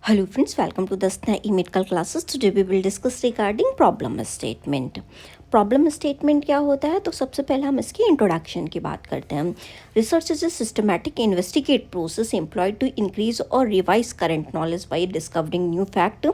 Hello friends, welcome to the SNAE medical classes. Today we will discuss regarding problem statement. Problem statement क्या होता है, तो सबसे पहले हम इसकी इंट्रोडक्शन की बात करते हैं. Research is a systematic investigate process employed to increase और revise current knowledge by discovering new fact.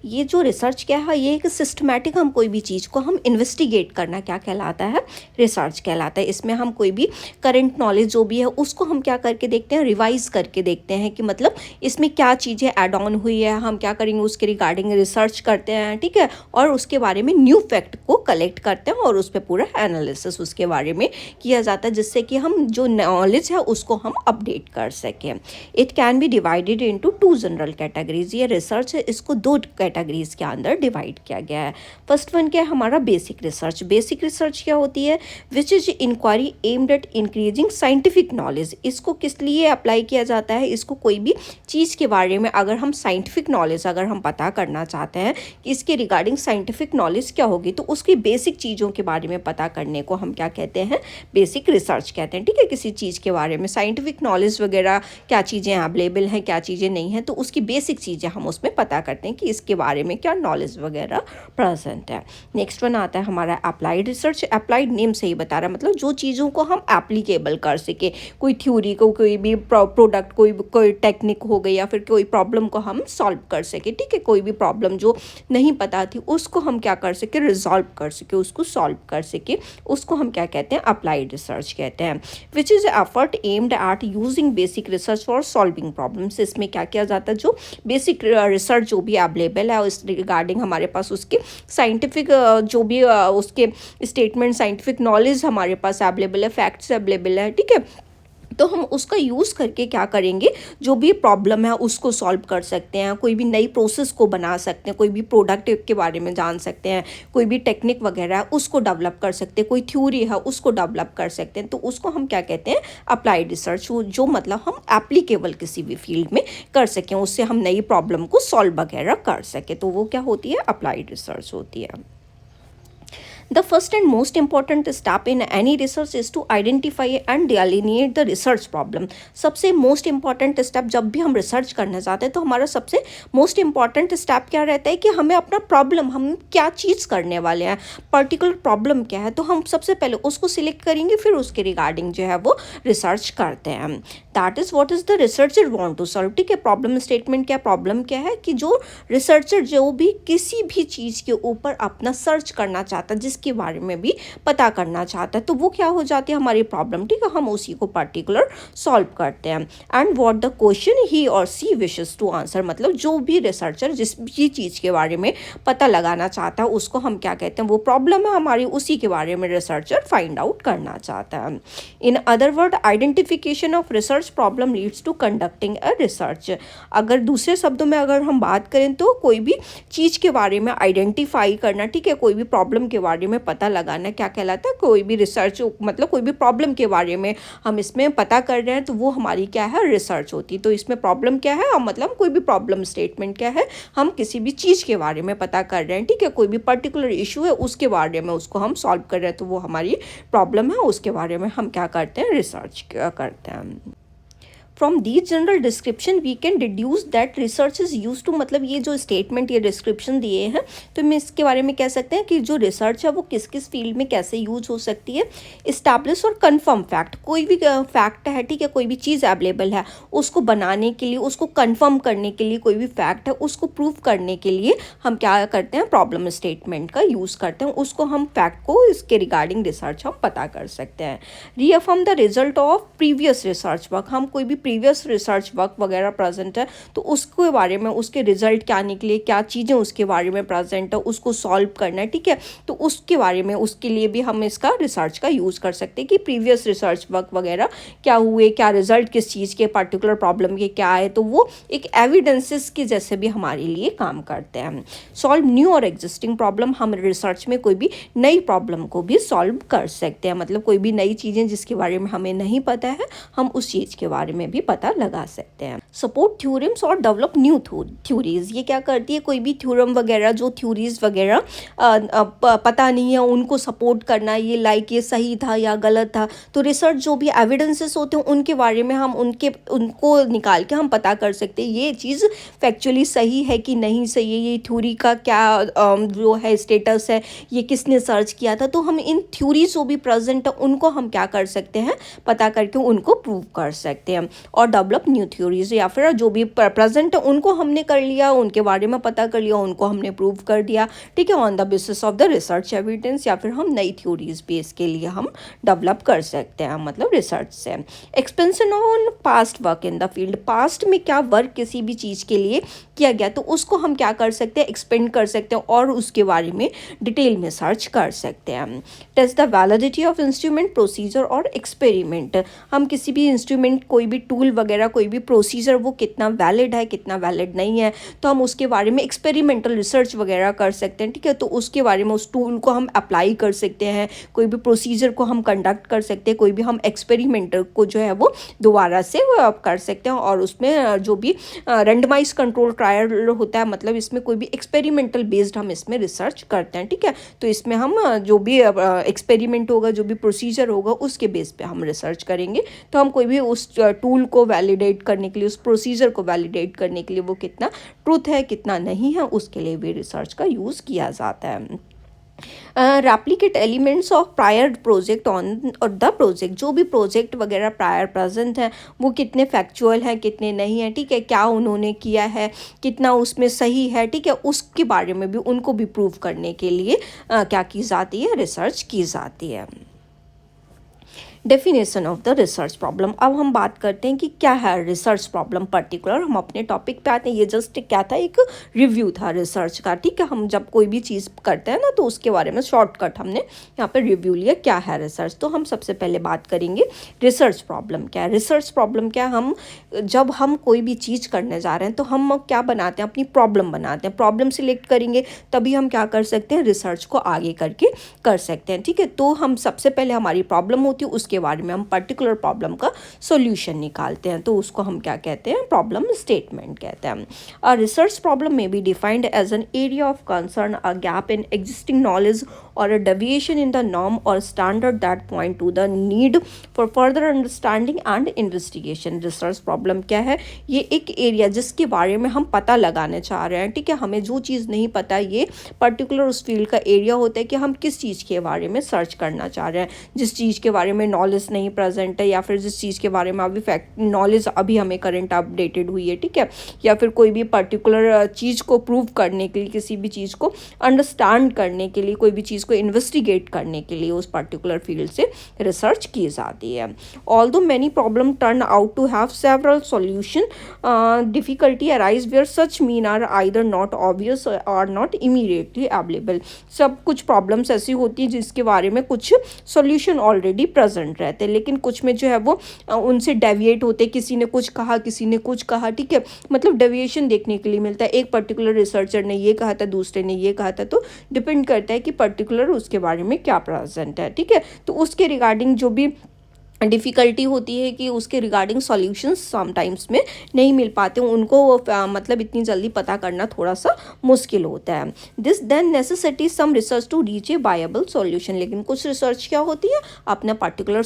ये जो रिसर्च क्या है, ये एक सिस्टमैटिक, हम कोई भी चीज़ को हम इन्वेस्टिगेट करना क्या कहलाता है, रिसर्च कहलाता है. इसमें हम कोई भी करंट नॉलेज जो भी है उसको हम क्या करके देखते हैं, रिवाइज करके देखते हैं कि मतलब इसमें क्या चीज़ें ऐड ऑन हुई है, हम क्या करेंगे उसके रिगार्डिंग रिसर्च करते हैं, ठीक है, और उसके बारे में न्यू फैक्ट को कलेक्ट करते हैं और उस पर पूरा एनालिसिस उसके बारे में किया जाता है, जिससे कि हम जो नॉलेज है उसको हम अपडेट कर सकें. It can be divided into two general categories. ये रिसर्च है, इसको दो कैटेगरीज के अंदर डिवाइड किया गया है. फर्स्ट वन क्या है हमारा, बेसिक रिसर्च. बेसिक रिसर्च क्या होती है, which is inquiry aimed at increasing scientific knowledge. इसको किस लिए अप्लाई किया जाता है, इसको कोई भी चीज़ के बारे में अगर हम साइंटिफिक नॉलेज अगर हम पता करना चाहते हैं कि इसके रिगार्डिंग साइंटिफिक नॉलेज क्या होगी, तो उसकी बेसिक चीज़ों के बारे में पता करने को हम क्या कहते हैं, बेसिक रिसर्च कहते हैं. ठीक है, किसी चीज़ के बारे में साइंटिफिक नॉलेज वगैरह क्या चीज़ें अवेलेबल हैं, क्या चीज़ें नहीं हैं, तो उसकी बेसिक चीज़ें हम उसमें पता करते हैं कि इसके बारे में क्या नॉलेज वगैरह प्रेजेंट है. नेक्स्ट वन आता है हमारा अप्लाइड रिसर्च. अप्लाइड नेम से ही बता रहा है, मतलब जो चीज़ों को हम एप्लीकेबल कर सके, कोई थ्योरी को, कोई भी प्रोडक्ट, कोई टेक्निक हो गई, या फिर कोई प्रॉब्लम को हम सॉल्व कर सके. ठीक है, कोई भी प्रॉब्लम जो नहीं पता थी उसको हम क्या कर सके, रिजॉल्व कर सके, उसको सॉल्व कर सके, उसको हम क्या कहते हैं, अप्लाइड रिसर्च कहते हैं. Which is effort aimed at using basic research for solving problems. इसमें क्या किया जाता है, जो बेसिक रिसर्च जो भी अवेलेबल है उस रिगार्डिंग हमारे पास उसके साइंटिफिक जो भी उसके स्टेटमेंट, साइंटिफिक नॉलेज हमारे पास अवेलेबल है, फैक्ट्स अवेलेबल है, ठीक है, तो हम उसका यूज़ करके क्या करेंगे, जो भी प्रॉब्लम है उसको सॉल्व कर सकते हैं, कोई भी नई प्रोसेस को बना सकते हैं, कोई भी प्रोडक्ट के बारे में जान सकते हैं, कोई भी टेक्निक वगैरह है उसको डेवलप कर सकते हैं, कोई थ्योरी है उसको डेवलप कर सकते हैं. तो उसको हम क्या कहते हैं, अप्लाइड रिसर्च. जो मतलब हम एप्लीकेबल किसी भी फील्ड में कर सकें, उससे हम नई प्रॉब्लम को सॉल्व वगैरह कर सकें, तो वो क्या होती है, अप्लाइड रिसर्च होती है. The first and most important step in any research is to identify and delineate the research problem. सबसे most important step जब भी हम रिसर्च करना चाहते हैं, तो हमारा सबसे most important step क्या रहता है कि हमें अपना प्रॉब्लम, हम क्या चीज़ करने वाले हैं, पर्टिकुलर प्रॉब्लम क्या है, तो हम सबसे पहले उसको सिलेक्ट करेंगे, फिर उसके रिगार्डिंग जो है वो रिसर्च करते हैं. That is what is the researcher want to solve. ठीक है, प्रॉब्लम स्टेटमेंट क्या, प्रॉब्लम क्या है कि जो रिसर्चर जो भी किसी भी चीज़ के ऊपर अपना सर्च करना चाहता है, जिसके बारे में भी पता करना चाहता है, तो वो क्या हो जाती है, हमारी प्रॉब्लम. ठीक है, हम उसी को पर्टिकुलर सॉल्व करते हैं. एंड व्हाट द क्वेश्चन ही और सी विशेस टू आंसर. मतलब जो भी रिसर्चर जिस भी चीज़ के बारे में पता लगाना चाहता है उसको हम क्या कहते हैं, वो प्रॉब्लम है हमारी, उसी के बारे में रिसर्चर फाइंड आउट करना चाहता है. In other word, identification of research problem leads to conducting a research. अगर दूसरे शब्दों में अगर हम बात करें, तो कोई भी चीज़ के बारे में आइडेंटिफाई करना, ठीक है, कोई भी प्रॉब्लम के बारे में पता लगाना क्या कहलाता है, कोई भी रिसर्च, मतलब कोई भी प्रॉब्लम के बारे में हम इसमें पता कर रहे हैं, तो वो हमारी क्या है, रिसर्च होती है. तो इसमें प्रॉब्लम क्या है, मतलब कोई भी प्रॉब्लम स्टेटमेंट क्या है, हम किसी भी चीज़ के बारे में पता कर रहे हैं, ठीक है, कोई भी पर्टिकुलर इशू है उसके बारे में उसको हम सॉल्व कर रहे हैं, तो वो हमारी प्रॉब्लम है, उसके बारे में हम क्या करते हैं, रिसर्च करते हैं. From these general description we can deduce that research is use to. मतलब ये जो स्टेटमेंट, ये डिस्क्रिप्शन दिए हैं, तो हम इसके बारे में कह सकते हैं कि जो रिसर्च है वो किस किस फील्ड में कैसे यूज हो सकती है. इस्टेब्लिश और कन्फर्म फैक्ट. कोई भी फैक्ट है, ठीक है, कोई भी चीज़ अवेलेबल है, उसको बनाने के लिए, उसको कन्फर्म करने के लिए, कोई भी फैक्ट है उसको प्रूव करने के लिए हम क्या करते हैं, प्रॉब्लम स्टेटमेंट का यूज़ करते हैं. उसको हम फैक्ट को, इसके रिगार्डिंग रिसर्च हम पता कर सकते हैं. Reaffirm the result of previous research work. हम कोई भी प्रीवियस रिसर्च वर्क वगैरह प्रेजेंट है, तो उसके बारे में, उसके रिजल्ट क्या निकले, क्या चीज़ें उसके बारे में प्रेजेंट है, उसको सॉल्व करना है. ठीक है, तो उसके बारे में, उसके लिए भी हम इसका रिसर्च का यूज़ कर सकते हैं कि प्रीवियस रिसर्च वर्क वगैरह क्या हुए, क्या रिजल्ट किस चीज़ के, पर्टिकुलर प्रॉब्लम के क्या है, तो वो एक एविडेंसेस के जैसे भी हमारे लिए काम करते हैं. सॉल्व न्यू और एग्जिस्टिंग प्रॉब्लम. हम रिसर्च में कोई भी नई प्रॉब्लम को भी सॉल्व कर सकते हैं, मतलब कोई भी नई चीज़ें जिसके बारे में हमें नहीं पता है, हम उस चीज़ के बारे में भी पता लगा सकते हैं। सपोर्ट थ्योरम्स और डेवलप न्यू थ्योरीज, ये क्या करती है, कोई भी थ्योरम वगैरह जो थ्योरीज वगैरह पता नहीं है उनको सपोर्ट करना, ये सही था या गलत था। तो रिसर्च जो भी एविडेंसेस होते हैं उनके बारे में हम उनको निकाल के हम पता कर सकते हैं ये चीज़ फैक्चुअली सही है कि नहीं सही है, ये थ्योरी का क्या जो है स्टेटस है, ये किसने सर्च किया था। तो हम इन थ्योरीज जो भी प्रेजेंट है उनको हम क्या कर सकते हैं, पता करके उनको प्रूव कर सकते हैं। और डेवलप न्यू थ्योरीज, या फिर जो भी प्रेजेंट है उनको हमने कर लिया, उनके बारे में पता कर लिया, उनको हमने प्रूव कर दिया, ठीक है, on the basis of the research evidence. या फिर हम नई थ्योरीज बेस के लिए हम डेवलप कर सकते हैं, मतलब रिसर्च से। Expansion on past work in the field, past में क्या वर्क किसी भी चीज़ के लिए किया गया तो उसको हम क्या कर सकते हैं, एक्सपेंड कर सकते हैं और उसके बारे में डिटेल में सर्च कर सकते हैं। Test the validity of instrument, procedure और एक्सपेरिमेंट, हम किसी भी इंस्ट्रूमेंट, कोई भी टूल वगैरह, कोई भी प्रोसीजर वो कितना वैलिड है कितना वैलिड नहीं है, तो हम उसके बारे में एक्सपेरिमेंटल रिसर्च वगैरह कर सकते हैं, ठीक है। तो उसके बारे में उस टूल को हम अप्लाई कर सकते हैं, कोई भी प्रोसीजर को हम कंडक्ट कर सकते हैं, कोई भी हम एक्सपेरिमेंटल को जो है वो दोबारा से कर सकते हैं। और उसमें जो भी रेंडमाइज कंट्रोल ट्रायल होता है, मतलब इसमें कोई भी एक्सपेरिमेंटल बेस्ड हम इसमें रिसर्च करते हैं, ठीक है। तो इसमें हम जो भी एक्सपेरिमेंट होगा, जो भी प्रोसीजर होगा, उसके बेस पे हम रिसर्च करेंगे। तो हम कोई भी उस टूल को वैलिडेट करने के लिए, उस प्रोसीजर को वैलिडेट करने के लिए वो कितना ट्रूथ है कितना नहीं है, उसके लिए भी रिसर्च का यूज़ किया जाता है। Replicate elements of prior project on और द प्रोजेक्ट, जो भी प्रोजेक्ट वगैरह प्रायर प्रेजेंट है वो कितने फैक्चुअल हैं कितने नहीं हैं, ठीक है, क्या उन्होंने किया है कितना उसमें सही है, ठीक है, उसके बारे में भी उनको भी प्रूव करने के लिए क्या की जाती है, रिसर्च की जाती है। Definition of the research problem, अब हम बात करते हैं कि क्या है रिसर्च प्रॉब्लम पर्टिकुलर। हम अपने टॉपिक पे आते हैं, ये जस्ट क्या था, एक रिव्यू था रिसर्च का, ठीक है। हम जब कोई भी चीज़ करते हैं ना तो उसके बारे में शॉर्टकट हमने यहाँ पे रिव्यू लिया क्या है रिसर्च। तो हम सबसे पहले बात करेंगे रिसर्च प्रॉब्लम क्या है। रिसर्च प्रॉब्लम क्या है, हम जब हम कोई भी चीज़ करने जा रहे हैं तो हम क्या बनाते हैं, अपनी प्रॉब्लम बनाते हैं, प्रॉब्लम सिलेक्ट करेंगे तभी हम क्या कर सकते हैं, रिसर्च को आगे करके कर सकते हैं, ठीक है। तो हम सबसे पहले हमारी प्रॉब्लम होती है, उसके बारे में हम पर्टिकुलर प्रॉब्लम का सॉल्यूशन निकालते हैं, तो उसको हम क्या कहते हैं, प्रॉब्लम स्टेटमेंट कहते हैं। A research problem may be defined as an area of concern, a gap in existing knowledge और a deviation in the norm और standard that point to the need for further understanding and investigation. Research problem क्या है, ये एक area जिसके बारे में हम पता लगाने चाह रहे हैं, ठीक है। हमें जो चीज़ नहीं पता, ये पर्टिकुलर उस फील्ड का एरिया होता है कि हम किस चीज़ के बारे में सर्च करना चाह रहे हैं, जिस चीज़ के बारे में नॉलेज नहीं प्रेजेंट है, या फिर जिस चीज़ के बारे में अभी फैक्ट नॉलेज अभी हमें करंट अपडेटेड हुई है, ठीक है। या फिर कोई भी पर्टिकुलर चीज़ को प्रूव करने के लिए, किसी भी चीज़ को अंडरस्टैंड करने के लिए, कोई भी चीज़ को इन्वेस्टिगेट करने के लिए उस पर्टिकुलर फील्ड से रिसर्च की जाती है। Although many problem turn out to have several solution, difficulty arise where such mean are either not obvious और नॉट इमीडिएटली अवेलेबल। सब कुछ प्रॉब्लम्स ऐसी होती हैं जिसके बारे में कुछ सॉल्यूशन ऑलरेडी प्रेजेंट रहते हैं, लेकिन कुछ में जो है वो उनसे डेविएट होते, किसी ने कुछ कहा किसी ने कुछ कहा, ठीक है, मतलब डेविएशन देखने के लिए मिलता है। एक पर्टिकुलर रिसर्चर ने ये कहा था, दूसरे ने ये कहा था, तो डिपेंड करता है कि पर्टिकुलर उसके बारे में क्या प्रेजेंट है, ठीक है। तो उसके रिगार्डिंग जो भी डिफ़िकल्टी होती है कि उसके रिगार्डिंग सॉल्यूशंस समटाइम्स में नहीं मिल पाते, उनको मतलब इतनी जल्दी पता करना थोड़ा सा मुश्किल होता है। This then necessity some research to reach a viable solution, लेकिन कुछ रिसर्च क्या होती है, अपना पर्टिकुलर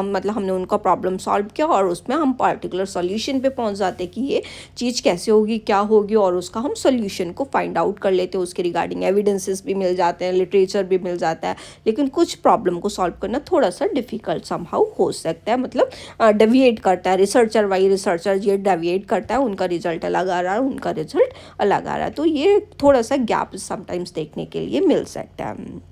मतलब हमने उनका प्रॉब्लम सॉल्व किया और उसमें हम पर्टिकुलर सॉल्यूशन पे पहुंच जाते हैं कि ये चीज़ कैसे होगी क्या होगी, और उसका हम सॉल्यूशन को फाइंड आउट कर लेते हैं, उसके रिगार्डिंग एविडेंसेस भी मिल जाते हैं, लिटरेचर भी मिल जाता है। लेकिन कुछ प्रॉब्लम को सॉल्व करना थोड़ा सा डिफ़िकल्ट समहाउ हो सकता है, मतलब डेविएट करता है, रिसर्चर वाई रिसर्चर ये डेविएट करता है, उनका रिजल्ट अलग आ रहा है, उनका रिजल्ट अलग आ रहा है, तो ये थोड़ा सा गैप समटाइम्स देखने के लिए मिल सकता है।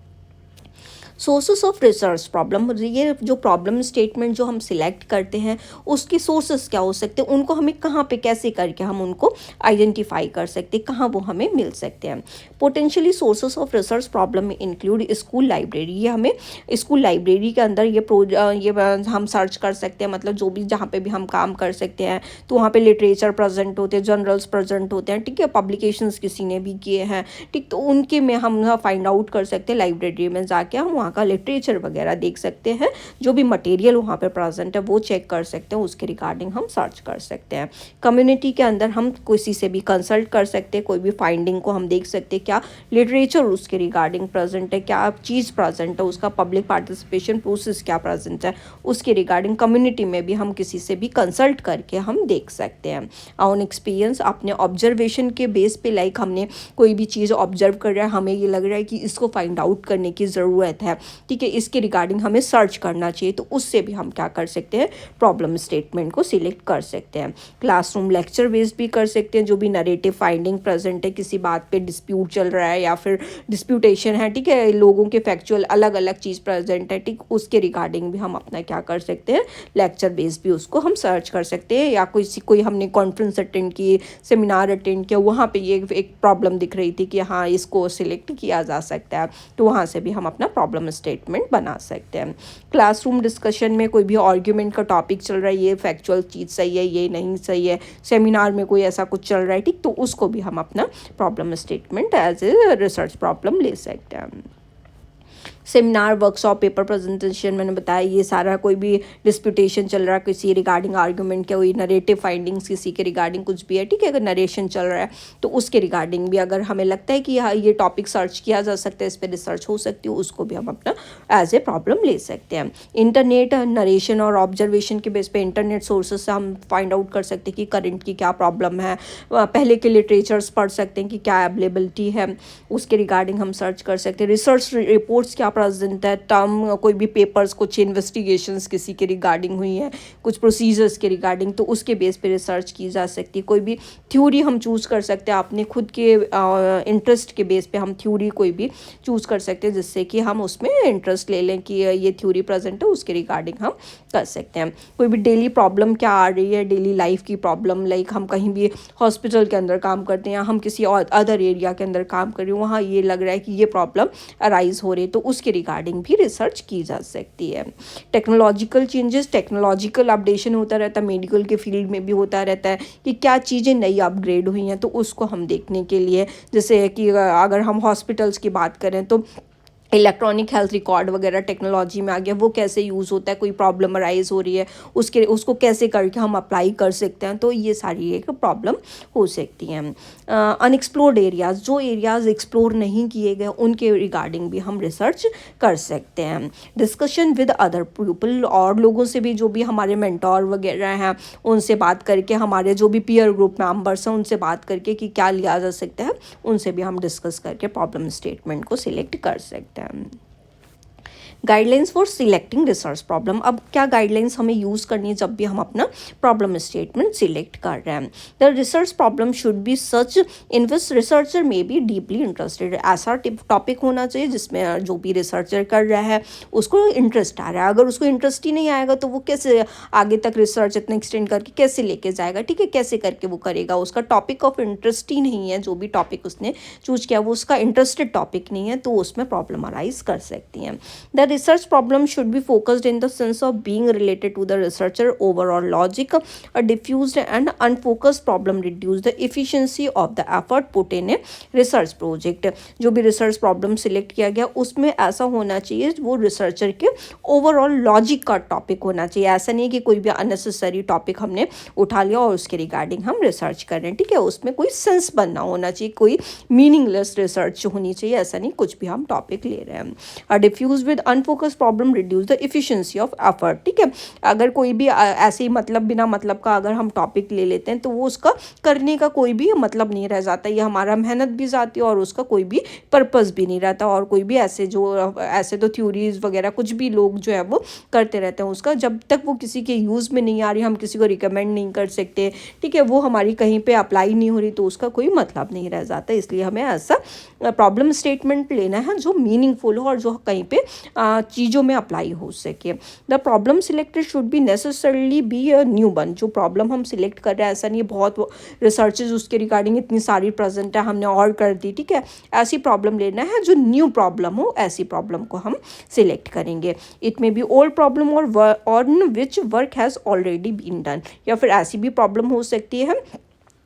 सोर्सेस ऑफ रिसर्च प्रॉब्लम, ये जो प्रॉब्लम स्टेटमेंट जो हम सिलेक्ट करते हैं उसके सोर्सेस क्या हो सकते हैं, उनको हमें कहाँ पे कैसे करके हम उनको आइडेंटिफाई कर सकते हैं, कहाँ वो हमें मिल सकते हैं। Potentially sources of research problem में इंक्लूड स्कूल लाइब्रेरी, ये हमें स्कूल लाइब्रेरी के अंदर ये हम सर्च कर सकते हैं, मतलब जो भी जहाँ पे भी हम काम कर सकते हैं तो वहाँ पे लिटरेचर प्रेजेंट होते हैं, जर्नल्स प्रेजेंट होते हैं, ठीक है, पब्लिकेशंस किसी ने भी किए हैं, ठीक, तो उनके में हम फाइंड आउट कर सकते हैं, लाइब्रेरी में जाके हम वहाँ का लिटरेचर वगैरह देख सकते हैं, जो भी मटेरियल वहाँ पे प्रेजेंट है वो चेक कर सकते हैं, उसके रिगार्डिंग हम सर्च कर सकते हैं। कम्युनिटी के अंदर हम किसी से भी कंसल्ट कर सकते हैं, कोई भी फाइंडिंग को हम देख सकते हैं, क्या लिटरेचर उसके रिगार्डिंग प्रेजेंट है, क्या चीज़ प्रेजेंट है, उसका पब्लिक पार्टिसिपेशन प्रोसेस क्या प्रेजेंट है, उसके रिगार्डिंग कम्युनिटी में भी हम किसी से भी कंसल्ट करके हम देख सकते हैं। ऑन एक्सपीरियंस अपने ऑब्जर्वेशन के बेस पे, लाइक हमने कोई भी चीज़ ऑब्जर्व कर रहा है, हमें ये लग रहा है कि इसको फाइंड आउट करने की ज़रूरत है, ठीक है, इसके रिगार्डिंग हमें सर्च करना चाहिए, तो उससे भी हम क्या कर सकते हैं, प्रॉब्लम स्टेटमेंट को सिलेक्ट कर सकते हैं। क्लासरूम लेक्चर बेस्ड भी कर सकते हैं, जो भी नरेटिव फाइंडिंग प्रेजेंट है, किसी बात पे डिस्प्यूट चल रहा है या फिर डिस्प्यूटेशन है, ठीक है, लोगों के फैक्चुअल अलग अलग चीज़ प्रेजेंट है, ठीक, उसके रिगार्डिंग भी हम अपना क्या कर सकते हैं, लेक्चर बेस्ड भी उसको हम सर्च कर सकते हैं। या कोई हमने कॉन्फ्रेंस अटेंड की, सेमिनार अटेंड किया, वहाँ पे ये एक प्रॉब्लम दिख रही थी कि हाँ इसको सिलेक्ट किया जा सकता है, तो वहाँ से भी हम अपना प्रॉब्लम स्टेटमेंट बना सकते हैं। क्लासरूम डिस्कशन में कोई भी आर्ग्यूमेंट का टॉपिक चल रहा है, ये फैक्चुअल चीज़ सही है, ये नहीं सही है, सेमिनार में कोई ऐसा कुछ चल रहा है, ठीक, तो उसको भी हम अपना problem statement as a research problem ले सकते हैं। सेमिनार, वर्कशॉप, पेपर प्रेजेंटेशन, मैंने बताया ये सारा, कोई भी डिस्प्यूटेशन चल रहा है किसी रिगार्डिंग आर्गूमेंट, क्या कोई नरेटिव फाइंडिंग्स किसी के रिगार्डिंग कुछ भी है, ठीक है, अगर नरेशन चल रहा है तो उसके रिगार्डिंग भी अगर हमें लगता है कि हाँ ये टॉपिक सर्च किया जा सकता है, इस पर रिसर्च हो सकती है, उसको भी हम अपना एज ए प्रॉब्लम ले सकते हैं। इंटरनेट नरेशन और ऑब्जर्वेशन के बेस पे इंटरनेट सोर्सेज से हम फाइंड आउट कर सकते हैं कि करंट की क्या प्रॉब्लम है, पहले के लिटरेचर्स पढ़ सकते हैं कि क्या अवेलेबिलिटी है, उसके रिगार्डिंग हम सर्च कर सकते हैं। रिसर्च रिपोर्ट्स क्या प्रेजेंट है, टर्म, कोई भी पेपर्स, कुछ इन्वेस्टिगेशंस किसी के रिगार्डिंग हुई है, कुछ प्रोसीजर्स के रिगार्डिंग, तो उसके बेस पे रिसर्च की जा सकती है। कोई भी थ्योरी हम चूज़ कर सकते हैं, अपने खुद के इंटरेस्ट के बेस पे हम थ्योरी कोई भी चूज़ कर सकते हैं, जिससे कि हम उसमें इंटरेस्ट ले लें कि ये थ्योरी प्रेजेंट है, उसके रिगार्डिंग हम कर सकते हैं। कोई भी डेली प्रॉब्लम क्या आ रही है, डेली लाइफ की प्रॉब्लम, लाइक हम कहीं भी हॉस्पिटल के अंदर काम करते हैं या हम किसी और अदर एरिया के अंदर काम कर रहे हैं, वहाँ ये लग रहा है कि ये प्रॉब्लम अराइज हो रही है, तो उसके रिगार्डिंग भी रिसर्च की जा सकती है। टेक्नोलॉजिकल चेंजेस, टेक्नोलॉजिकल अपडेशन होता रहता है, मेडिकल के फील्ड में भी होता रहता है कि क्या चीज़ें नई अपग्रेड हुई हैं, तो उसको हम देखने के लिए, जैसे कि अगर हम हॉस्पिटल्स की बात करें तो इलेक्ट्रॉनिक हेल्थ रिकॉर्ड वगैरह टेक्नोलॉजी में आ गया, वो कैसे यूज़ होता है, कोई प्रॉब्लम अराइज हो रही है उसको कैसे करके हम अप्लाई कर सकते हैं, तो ये सारी एक प्रॉब्लम हो सकती हैं। अनएक्सप्लोर्ड एरियाज़, जो एरियाज़ एक्सप्लोर नहीं किए गए, उनके रिगार्डिंग भी हम रिसर्च कर सकते हैं। डिस्कशन विद अदर पीपल, और लोगों से भी, जो भी हमारे मेंटोर वगैरह हैं, उनसे बात करके, हमारे जो भी पीयर ग्रुप मेंबर्स हैं उनसे बात करके कि क्या लिया जा सकता है, उनसे भी हम डिस्कस करके प्रॉब्लम स्टेटमेंट को सिलेक्ट कर सकते हैं। Guidelines for selecting research problem, अब क्या गाइडलाइंस हमें यूज़ करनी है जब भी हम अपना प्रॉब्लम स्टेटमेंट सिलेक्ट कर रहे हैं। The research problem should be such in which researcher may be deeply interested, ऐसा टॉपिक होना चाहिए जिसमें जो भी रिसर्चर कर रहा है उसको इंटरेस्ट आ रहा है। अगर उसको इंटरेस्ट ही नहीं आएगा तो वो कैसे आगे तक रिसर्च इतना एक्सटेंड करके कैसे लेके जाएगा, ठीक है, कैसे करके वो करेगा, उसका टॉपिक ऑफ इंटरेस्ट ही नहीं है, जो भी टॉपिक उसने चूज किया वो उसका इंटरेस्टेड टॉपिक नहीं है, तो उसमें प्रॉब्लम अराइज कर सकती हैं। The research problem should be focused in the sense of being related to the researcher overall logic. A diffused and unfocused problem reduce the efficiency of the effort put in a research project. जो भी research problem select किया गया उसमें ऐसा होना चाहिए वो researcher के overall logic का topic होना चाहिए, ऐसा नहीं कि कोई भी unnecessary topic हमने उठा लिया और उसके regarding हम research कर रहे हैं, ठीक है, उसमें कोई sense बनना होना चाहिए, कोई meaningless research होनी चाहिए, ऐसा नहीं कुछ भी हम topic ले रहे हैं। A diffused with unfocused problem reduce the efficiency of effort, ठीक है, अगर कोई भी ऐसे ही मतलब बिना मतलब का अगर हम टॉपिक ले लेते हैं तो वो उसका करने का कोई भी मतलब नहीं रह जाता, ये हमारा मेहनत भी जाती है और उसका कोई भी पर्पस भी नहीं रहता। और कोई भी ऐसे तो थ्योरीज वगैरह कुछ भी लोग जो है वो करते रहते हैं, उसका जब तक वो किसी के यूज़ में नहीं आ रही, हम किसी को रिकमेंड नहीं कर सकते, ठीक है, वो हमारी कहीं पे अप्लाई नहीं हो रही, तो उसका कोई मतलब नहीं रह जाता। इसलिए हमें ऐसा प्रॉब्लम स्टेटमेंट लेना है जो मीनिंगफुल हो और जो कहीं पे चीज़ों में अप्लाई हो सके। The problem selected should be necessarily be a new one, जो प्रॉब्लम हम सिलेक्ट कर रहे हैं ऐसा नहीं बहुत रिसर्चेज उसके रिगार्डिंग इतनी सारी प्रेजेंट है हमने और कर दी, ठीक है, ऐसी प्रॉब्लम लेना है जो न्यू प्रॉब्लम हो, ऐसी प्रॉब्लम को हम सिलेक्ट करेंगे। It may be old problem और which work has already been done, या फिर ऐसी भी प्रॉब्लम हो सकती है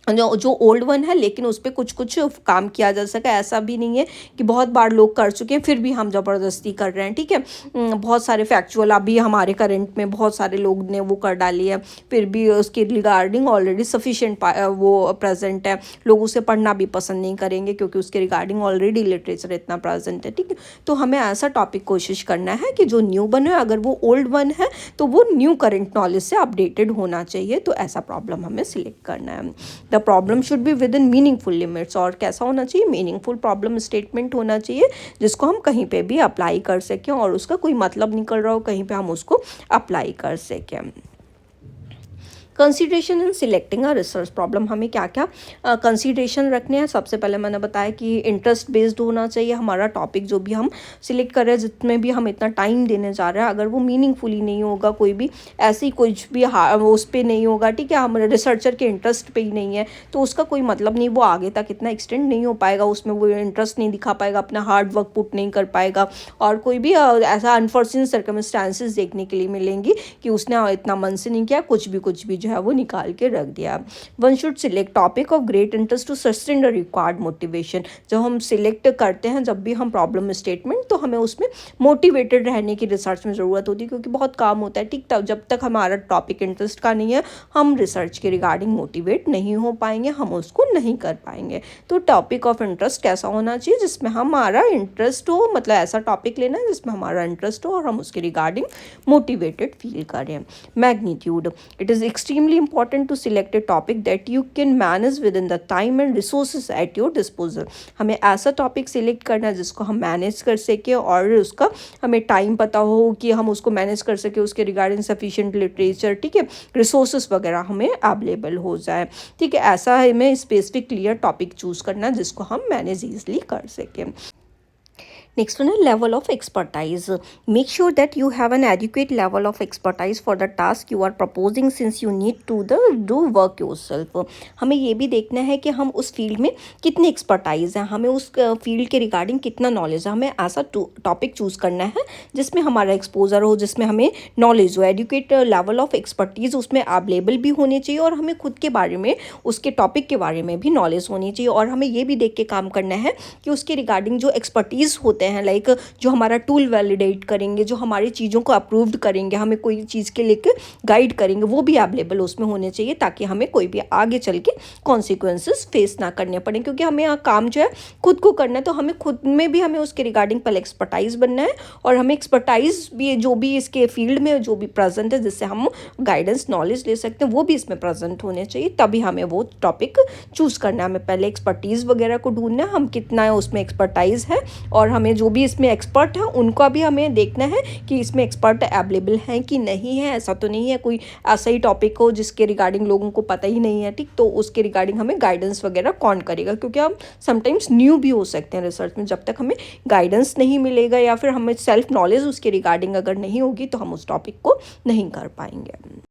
जो ओल्ड वन है, लेकिन उस पे कुछ कुछ काम किया जा सका। ऐसा भी नहीं है कि बहुत बार लोग कर चुके हैं फिर भी हम ज़बरदस्ती कर रहे हैं, ठीक है। बहुत सारे फैक्चुअल अभी हमारे करंट में बहुत सारे लोग ने वो कर डाली है, फिर भी उसके रिगार्डिंग ऑलरेडी सफिशिएंट वो प्रेजेंट है, लोग उसे पढ़ना भी पसंद नहीं करेंगे क्योंकि उसके रिगार्डिंग ऑलरेडी लिटरेचर इतना प्रेजेंट है, ठीक है। तो हमें ऐसा टॉपिक कोशिश करना है कि जो न्यू वन है, अगर वो ओल्ड वन है तो वो न्यू करंट नॉलेज से अपडेटेड होना चाहिए। तो ऐसा प्रॉब्लम हमें सिलेक्ट करना है। The problem should be with in meaningful limits, और कैसा होना चाहिए, मीनिंगफुल प्रॉब्लम स्टेटमेंट होना चाहिए जिसको हम कहीं पे भी अप्लाई कर सकें और उसका कोई मतलब निकल रहा हो कहीं पे हम उसको अप्लाई कर सकें। कंसीडरेशन इन सिलेक्टिंग अ रिसर्च प्रॉब्लम, हमें क्या क्या कंसीडरेशन रखने हैं। सबसे पहले मैंने बताया कि इंटरेस्ट बेस्ड होना चाहिए हमारा टॉपिक, जो भी हम सिलेक्ट कर रहे हैं, जितने भी हम इतना टाइम देने जा रहे हैं, अगर वो मीनिंगफुली नहीं होगा, कोई भी ऐसी कुछ भी उस पर नहीं होगा, ठीक है, हम रिसर्चर के इंटरेस्ट पे ही नहीं है, तो उसका कोई मतलब नहीं, वो आगे तक इतना एक्सटेंड नहीं हो पाएगा, उसमें वो इंटरेस्ट नहीं दिखा पाएगा, अपना हार्ड वर्क पुट नहीं कर पाएगा, और कोई भी ऐसा अनफॉर्चुनेट सर्कमस्टांसेस देखने के लिए मिलेंगी कि उसने इतना मन से नहीं किया, कुछ भी जो है वो निकाल के रख दिया। One should select topic of great interest to sustain the required motivation. जब हम सिलेक्ट करते हैं, जब भी हम प्रॉब्लम स्टेटमेंट, तो हमें उसमें मोटिवेटेड रहने की रिसर्च में ज़रूरत होती है, क्योंकि बहुत काम होता है, ठीक। तब जब तक हमारा टॉपिक इंटरेस्ट का नहीं है, हम रिसर्च के रिगार्डिंग मोटिवेट नहीं हो पाएंगे, हम उसको नहीं कर पाएंगे। तो टॉपिक ऑफ इंटरेस्ट कैसा होना चाहिए, जिसमें हमारा इंटरेस्ट हो, मतलब ऐसा टॉपिक लेना है जिसमें हमारा इंटरेस्ट हो और हम उसके रिगार्डिंग मोटिवेटेड फील करें। Magnitude, it is extremely important to select a topic that you can manage within the time and resources at your disposal। हमें ऐसा टॉपिक सिलेक्ट करना है जिसको हम मैनेज कर सके और उसका हमें टाइम पता हो कि हम उसको मैनेज कर सके, उसके रिगार्डिंग सफिशिएंट लिटरेचर, ठीक है, रिसोर्सेज वगैरह हमें अवेलेबल हो जाए, ठीक है। ऐसा हमें स्पेसिफिक क्लियर टॉपिक चूज करना है जिसको हम मैनेज ईजिली कर सकें। Next one is level of expertise. Make sure that you have an adequate level of expertise for the task you are proposing, since you need to do work yourself। हमें ये भी देखना है कि हम उस फील्ड में कितने एक्सपर्टाइज हैं, हमें उस फील्ड के रिगार्डिंग कितना नॉलेज है। हमें ऐसा टॉपिक चूज़ करना है जिसमें हमारा एक्सपोजर हो, जिसमें हमें नॉलेज हो, एडुकेट लेवल ऑफ एक्सपर्टीज़ उसमें अवेलेबल भी होनी चाहिए, और हमें खुद के बारे में, उसके टॉपिक के बारे में भी नॉलेज होनी चाहिए। और हमें ये भी देख के काम करना है कि उसके रिगार्डिंग जो एक्सपर्टीज़ होते हैं, लाइक जो हमारा टूल वैलिडेट करेंगे, जो हमारी चीज़ों को अप्रूव्ड करेंगे, हमें कोई चीज़ के लेकर गाइड करेंगे, वो भी अवेलेबल उसमें होने चाहिए, ताकि हमें कोई भी आगे चल के कॉन्सिक्वेंसेस फेस ना करने पड़े। क्योंकि हमें यहाँ काम जो है खुद को करना है, तो हमें खुद में भी हमें उसके रिगार्डिंग पहले एक्सपर्टाइज बनना है, और हमें एक्सपर्टाइज भी जो भी इसके फील्ड में जो भी प्रेजेंट है, जिससे हम गाइडेंस नॉलेज ले सकते हैं, वो भी इसमें प्रेजेंट होने चाहिए, तभी हमें वो टॉपिक चूज़ करना है। हमें पहले एक्सपर्टीज़ वगैरह को ढूंढना है, हम कितना उसमें एक्सपर्टाइज है, और हमें जो भी इसमें एक्सपर्ट है उनका भी हमें देखना है कि इसमें एक्सपर्ट अवेलेबल हैं कि नहीं है। ऐसा तो नहीं है कोई ऐसा ही टॉपिक हो जिसके रिगार्डिंग लोगों को पता ही नहीं है, ठीक, तो उसके रिगार्डिंग हमें गाइडेंस वगैरह कौन करेगा, क्योंकि हम समटाइम्स न्यू भी हो सकते हैं रिसर्च में। जब तक हमें गाइडेंस नहीं मिलेगा या फिर हमें सेल्फ नॉलेज उसके रिगार्डिंग अगर नहीं होगी, तो हम उस टॉपिक को नहीं कर पाएंगे।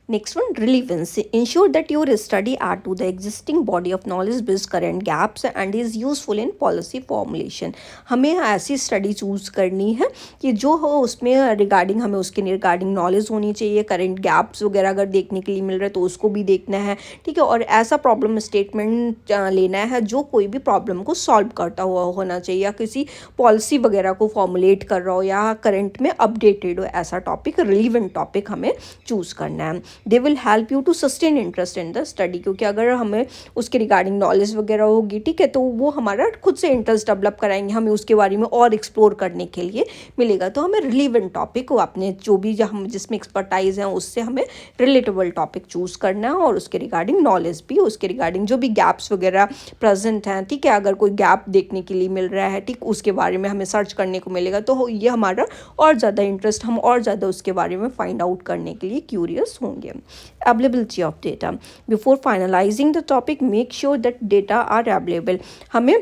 Next one, relevance. Ensure that your study add to the existing body of knowledge, bridge current gaps and is useful in policy formulation। हमें ऐसी स्टडी चूज़ करनी है कि जो हो उसमें रिगार्डिंग, हमें उसके रिगार्डिंग नॉलेज होनी चाहिए, करंट गैप्स वगैरह अगर देखने के लिए मिल रहा है तो उसको भी देखना है, ठीक है। और ऐसा प्रॉब्लम स्टेटमेंट लेना है जो कोई भी प्रॉब्लम को सॉल्व करता हुआ होना चाहिए, या किसी पॉलिसी वगैरह को फॉर्मुलेट कर रहा हो, या करंट में अपडेटेड हो। ऐसा टॉपिक, रिलीवेंट टॉपिक हमें चूज़ करना है। They will help you to sustain interest in the study, क्योंकि अगर हमें उसके रिगार्डिंग नॉलेज वगैरह होगी, ठीक है, तो वो हमारा खुद से इंटरेस्ट डेवलप कराएंगे, हमें उसके बारे में और एक्सप्लोर करने के लिए मिलेगा। तो हमें रिलेवेंट टॉपिक को अपने जो भी हम जिसमें एक्सपर्टाइज हैं उससे हमें रिलेटेबल टॉपिक चूज़ करना है, और उसके रिगार्डिंग नॉलेज भी, उसके रिगार्डिंग जो भी गैप्स वगैरह प्रेजेंट हैं, ठीक है, अगर कोई गैप देखने के लिए मिल रहा है, ठीक, उसके बारे में हमें सर्च करने को मिलेगा, तो ये हमारा और ज़्यादा इंटरेस्ट, हम और ज़्यादा उसके बारे में फाइंड आउट करने के लिए क्यूरियस होंगे। Availability of data. Before finalizing the topic, make sure that data are available। हमें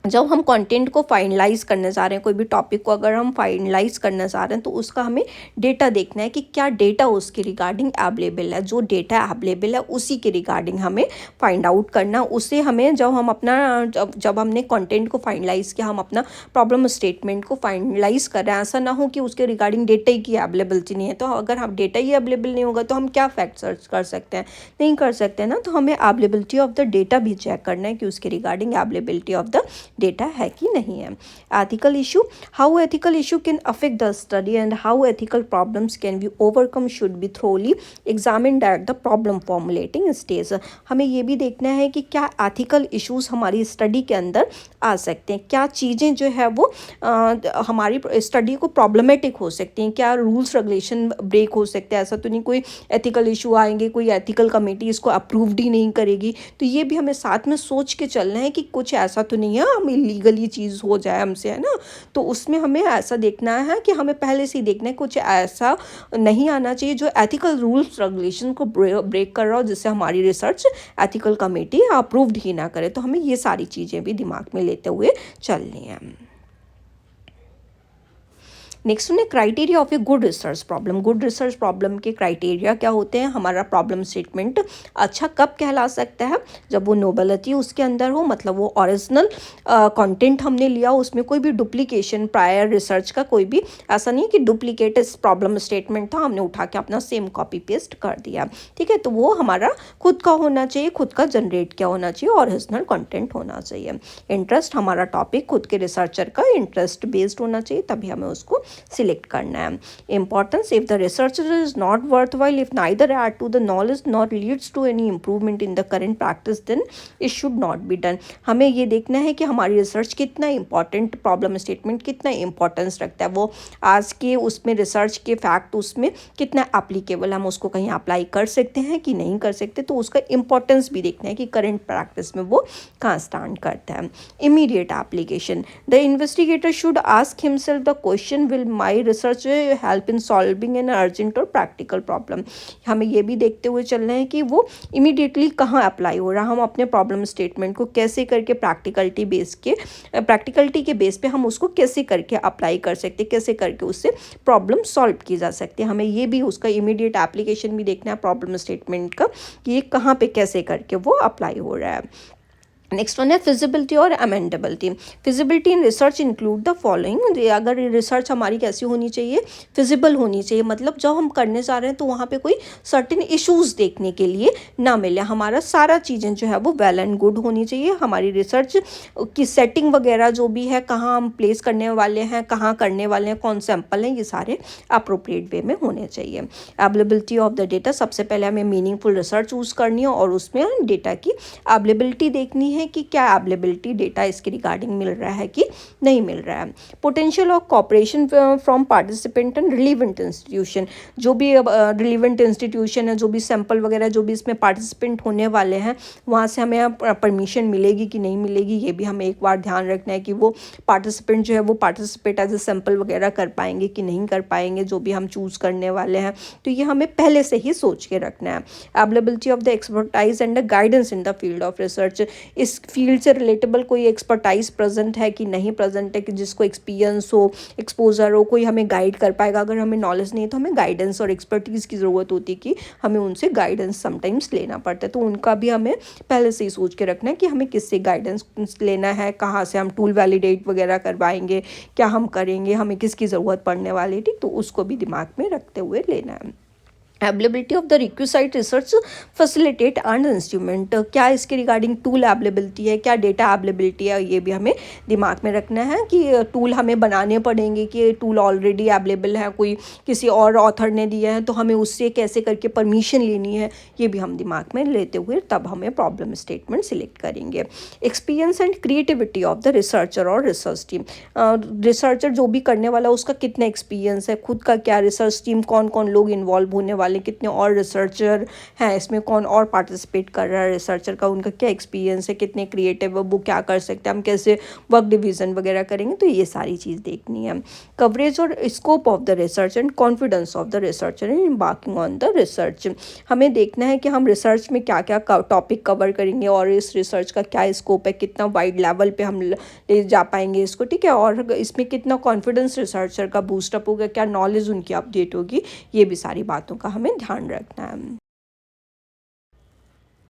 जब हम कंटेंट को फाइनलाइज करने जा रहे हैं, कोई भी टॉपिक को अगर हम फाइनलाइज करने जा रहे हैं, तो उसका हमें डेटा देखना है कि क्या डेटा उसके रिगार्डिंग अवेलेबल है। जो डेटा अवेलेबल है उसी के रिगार्डिंग हमें फाइंड आउट करना। उसे हमें जब हमने कंटेंट को फाइनलाइज किया, हम अपना प्रॉब्लम स्टेटमेंट को फाइनलाइज कर रहे हैं। ऐसा ना हो कि उसके रिगार्डिंग डेटा ही की अवेलेबिलिटी नहीं है। तो अगर हम डेटा ही अवेलेबल नहीं होगा तो हम क्या फैक्ट सर्च कर सकते हैं, नहीं कर सकते ना। तो हमें अवेलेबिलिटी ऑफ द डेटा भी चेक करना है कि उसके regarding availability of the data है कि नहीं है। Ethical issue, how ethical issue can affect the study and how ethical problems can be overcome should be thoroughly examined at the problem formulating stage. हमें ये भी देखना है कि क्या एथिकल इश्यूज हमारी स्टडी के अंदर आ सकते हैं, क्या चीज़ें जो है वो हमारी स्टडी को प्रॉब्लमेटिक हो सकती हैं, क्या रूल्स रेगुलेशन ब्रेक हो सकते हैं। ऐसा तो नहीं कोई एथिकल इशू आएंगे, कोई एथिकल कमेटी इसको अप्रूव्ड ही नहीं करेगी। तो ये भी हमें साथ में सोच के चलना है कि कुछ ऐसा तो नहीं है हम इलीगल ये चीज़ हो जाए हमसे, है ना। तो उसमें हमें ऐसा देखना है कि हमें पहले से ही देखना है कुछ ऐसा नहीं आना चाहिए जो एथिकल रूल्स रेगुलेशन को ब्रेक कर रहा हो, जिससे हमारी रिसर्च एथिकल कमेटी अप्रूव्ड ही ना करे। तो हमें ये सारी चीज़ें भी दिमाग में लेते हुए चलनी है। नेक्स्ट है criteria of a good research problem. Good research problem के क्राइटेरिया क्या होते हैं। हमारा प्रॉब्लम स्टेटमेंट अच्छा कब कहला सकता है, जब वो नोबेलिटी उसके अंदर हो, मतलब वो ओरिजिनल कंटेंट हमने लिया, उसमें कोई भी डुप्लीकेशन प्रायर रिसर्च का कोई भी ऐसा नहीं कि डुप्लीकेट प्रॉब्लम स्टेटमेंट था, हमने उठा के अपना सेम कॉपी पेस्ट कर दिया, ठीक है। तो वो हमारा खुद का होना चाहिए, खुद का जनरेट क्या होना चाहिए, ओरिजिनल कंटेंट होना चाहिए। इंटरेस्ट, हमारा टॉपिक खुद के रिसर्चर का इंटरेस्ट बेस्ड होना चाहिए, तभी हमें उसको सिलेक्ट करना है। Importance, if the researcher is not worthwhile, if neither add to the knowledge not leads to any improvement in the current practice, then it should not be done. हमें ये देखना है कि हमारी रिसर्च कितना इंपॉर्टेंट, प्रॉब्लम स्टेटमेंट कितना importance रखता है, वो आज के उसमें रिसर्च के फैक्ट उसमें कितना एप्लीकेबल, हम उसको कहीं अप्लाई कर सकते हैं कि नहीं कर सकते। तो उसका इंपॉर्टेंस भी देखना है कि करेंट प्रैक्टिस में वो कहाँ स्टैंड करता है। Immediate application, the investigator should ask himself the question, will my research help in solving an urgent और प्रैक्टिकल प्रॉब्लम। हमें ये भी देखते हुए चलना है कि वो इमीडिएटली कहाँ अप्लाई हो रहा है, हम अपने प्रॉब्लम स्टेटमेंट को कैसे करके प्रैक्टिकलिटी के बेस पे हम उसको कैसे करके अप्लाई कर सकते, कैसे करके उससे प्रॉब्लम सॉल्व की जा सकती है। हमें ये भी उसका इमीडिएट एप्लीकेशन भी देखना है प्रॉब्लम स्टेटमेंट का, कि ये कहाँ पे कैसे करके वो अप्लाई हो रहा है। नेक्स्ट वन है फिजिबिलिटी और amendability. Feasibility in research include the following. अगर रिसर्च हमारी कैसी होनी चाहिए, फिजिबल होनी चाहिए, मतलब जब हम करने जा रहे हैं तो वहाँ पे कोई सर्टेन इश्यूज देखने के लिए ना मिले। हमारा सारा चीज़ें जो है वो वेल एंड गुड होनी चाहिए। हमारी रिसर्च की सेटिंग वगैरह जो भी है, कहाँ हम प्लेस करने वाले हैं, कहाँ करने वाले हैं, कौन सैम्पल हैं, ये सारे अप्रोप्रिएट वे में होने चाहिए। अवेलेबिलिटी ऑफ द डेटा, सबसे पहले हमें मीनिंगफुल रिसर्च चूज़ करनी है और उसमें डेटा की अवेलेबिलिटी देखनी है कि क्या अवेलेबिलिटी डेटा इसके रिगार्डिंग मिल रहा है कि नहीं मिल रहा है। Potential of cooperation from participant and relevant institution, जो भी रिलीवेंट इंस्टीट्यूशन है, जो भी सैंपल वगैरह जो भी इसमें पार्टिसिपेंट होने वाले हैं, वहाँ से हमें परमिशन मिलेगी कि नहीं मिलेगी, ये भी हमें एक बार ध्यान रखना है कि वो पार्टिसिपेंट जो है वो पार्टिसिपेट एज ए सैंपल वगैरह कर पाएंगे कि नहीं कर पाएंगे, जो भी हम चूज़ करने वाले हैं। तो ये हमें पहले से ही सोच के रखना है। Availability of the expertise and the guidance in the field of research, इस फील्ड से रिलेटेबल कोई एक्सपर्टाइज प्रेजेंट है कि नहीं प्रेजेंट है, कि जिसको एक्सपीरियंस हो, एक्सपोजर हो, कोई हमें गाइड कर पाएगा। अगर हमें नॉलेज नहीं है तो हमें गाइडेंस और एक्सपर्टीज़ की ज़रूरत होती है, कि हमें उनसे गाइडेंस समटाइम्स लेना पड़ता है। तो उनका भी हमें पहले से ही सोच के रखना है कि हमें किससे गाइडेंस लेना है, कहाँ से हम टूल वैलिडेट वगैरह करवाएंगे, क्या हम करेंगे, हमें किसकी ज़रूरत पड़ने वाली है, ठीक। तो उसको भी दिमाग में रखते हुए लेना है। Availability of the requisite research facilitate and instrument, क्या इसके रिगार्डिंग टूल अवेलेबिलिटी है, क्या डेटा अवेलेबिलिटी है, ये भी हमें दिमाग में रखना है कि टूल हमें बनाने पड़ेंगे, कि टूल ऑलरेडी अवेलेबल है, कोई किसी और ऑथर ने दिया है, तो हमें उससे कैसे करके परमिशन लेनी है, ये भी हम दिमाग में लेते हुए तब हमें प्रॉब्लम स्टेटमेंट सिलेक्ट करेंगे। Experience and creativity of the researcher और रिसर्च टीम, रिसर्चर जो भी करने वाला उसका कितना एक्सपीरियंस है, खुद का क्या रिसर्च टीम कौन कौन लोग इन्वॉल्व होने वाले वाले कितने और रिसर्चर हैं, इसमें कौन और पार्टिसिपेट कर रहा है रिसर्चर का, उनका क्या एक्सपीरियंस है, कितने क्रिएटिव है, वो क्या कर सकते हैं, हम कैसे वर्क डिवीज़न वगैरह करेंगे, तो ये सारी चीज़ देखनी है। कवरेज और scope of the research and confidence of the researcher in embarking on the research. हमें देखना है कि हम रिसर्च में क्या क्या टॉपिक कवर करेंगे और इस रिसर्च का क्या स्कोप है, कितना वाइड लेवल पे हम ले जा पाएंगे इसको, ठीक है, और इसमें कितना कॉन्फिडेंस रिसर्चर का बूस्टअप होगा, क्या नॉलेज उनकी अपडेट होगी, ये भी सारी बातों का हमें ध्यान रखना है।